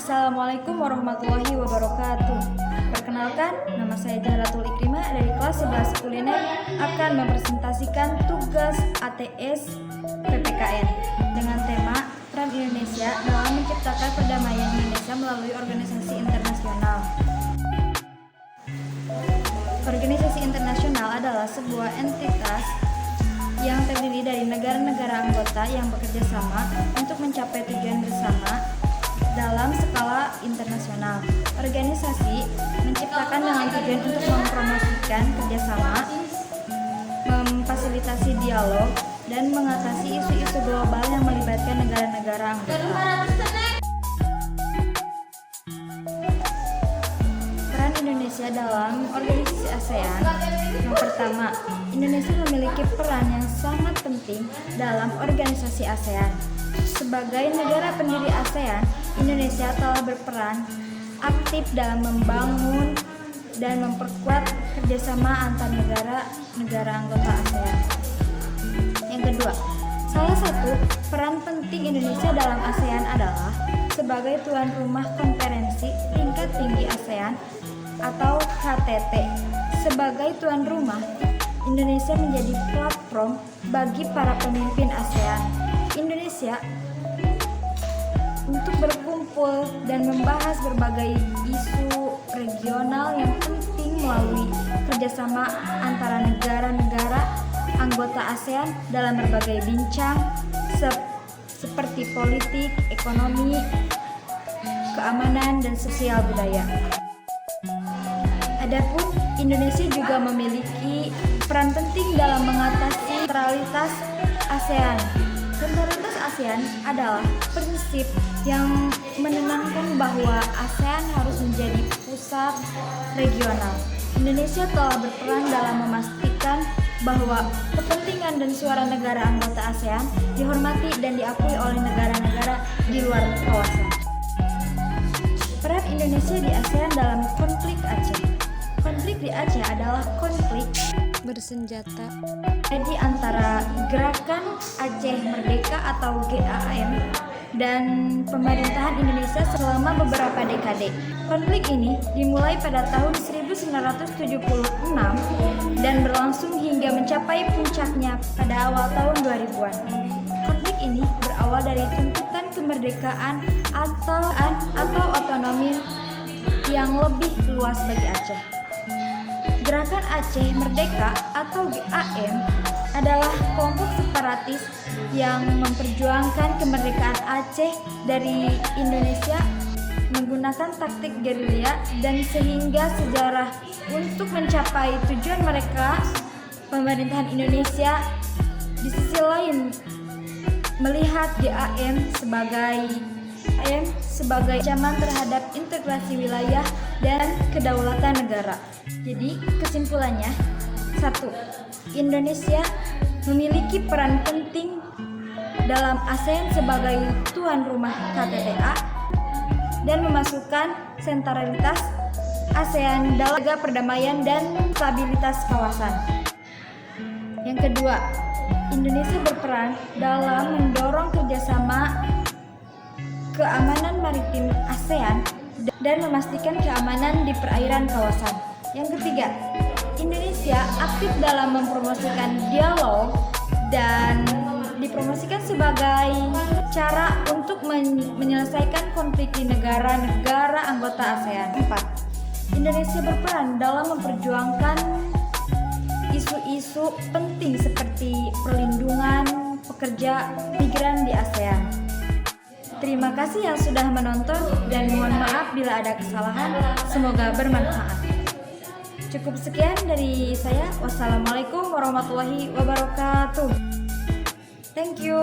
Assalamualaikum warahmatullahi wabarakatuh. Perkenalkan, nama saya Zahratul Ikrimah dari kelas 11 kuliner akan mempresentasikan tugas ATS PPKN dengan tema peran Indonesia dalam menciptakan perdamaian Indonesia melalui organisasi internasional. Organisasi internasional adalah sebuah entitas yang terdiri dari negara-negara anggota yang bekerja sama untuk mencapai tujuan bersama dalam skala internasional. Organisasi menciptakan dengan tujuan untuk mempromosikan kerjasama, memfasilitasi dialog, dan mengatasi isu-isu global yang melibatkan negara-negara anggota. Peran Indonesia dalam organisasi ASEAN. Yang pertama, Indonesia memiliki peran yang sangat penting dalam organisasi ASEAN. Sebagai negara pendiri ASEAN, Indonesia telah berperan aktif dalam membangun dan memperkuat kerjasama antar negara anggota ASEAN. Yang kedua, salah satu peran penting Indonesia dalam ASEAN adalah sebagai tuan rumah konferensi tingkat tinggi ASEAN atau KTT. Sebagai tuan rumah, Indonesia menjadi platform bagi para pemimpin ASEAN. Indonesia untuk berkumpul dan membahas berbagai isu regional yang penting melalui kerjasama antara negara-negara anggota ASEAN dalam berbagai bincang seperti politik, ekonomi, keamanan, dan sosial budaya. Adapun Indonesia juga memiliki peran penting dalam mengatasi sentralitas ASEAN. Sentralitas ASEAN adalah prinsip yang menenangkan bahwa ASEAN harus menjadi pusat regional. Indonesia telah berperan dalam memastikan bahwa kepentingan dan suara negara anggota ASEAN dihormati dan diakui oleh negara-negara di luar kawasan. Peran Indonesia di ASEAN dalam konflik Aceh. Konflik di Aceh adalah konflik bersenjata jadi antara Gerakan Aceh Merdeka atau GAM dan pemerintahan Indonesia selama beberapa dekade. Konflik ini dimulai pada tahun 1976 dan berlangsung hingga mencapai puncaknya pada awal tahun 2000-an. Konflik ini berawal dari tuntutan kemerdekaan atau otonomi yang lebih luas bagi Aceh. Gerakan Aceh Merdeka atau GAM adalah kelompok separatis yang memperjuangkan kemerdekaan Aceh dari Indonesia menggunakan taktik gerilya, dan sehingga sejarah untuk mencapai tujuan mereka, pemerintahan Indonesia di sisi lain melihat GAM sebagai ancaman terhadap integrasi wilayah dan kedaulatan negara. Jadi kesimpulannya, 1. Indonesia memiliki peran penting dalam ASEAN sebagai tuan rumah KTTA dan memasukkan sentralitas ASEAN dalam menjaga perdamaian dan stabilitas kawasan. Yang kedua, Indonesia berperan dalam mendorong kerjasama keamanan maritim ASEAN dan memastikan keamanan di perairan kawasan. Yang ketiga, Indonesia aktif dalam mempromosikan dialog dan dipromosikan sebagai cara untuk menyelesaikan konflik di negara-negara anggota ASEAN. 4. Indonesia berperan dalam memperjuangkan isu-isu penting seperti perlindungan pekerja migran di ASEAN. Terima kasih yang sudah menonton dan mohon maaf bila ada kesalahan. Semoga bermanfaat. Cukup sekian dari saya. Wassalamualaikum warahmatullahi wabarakatuh. Thank you.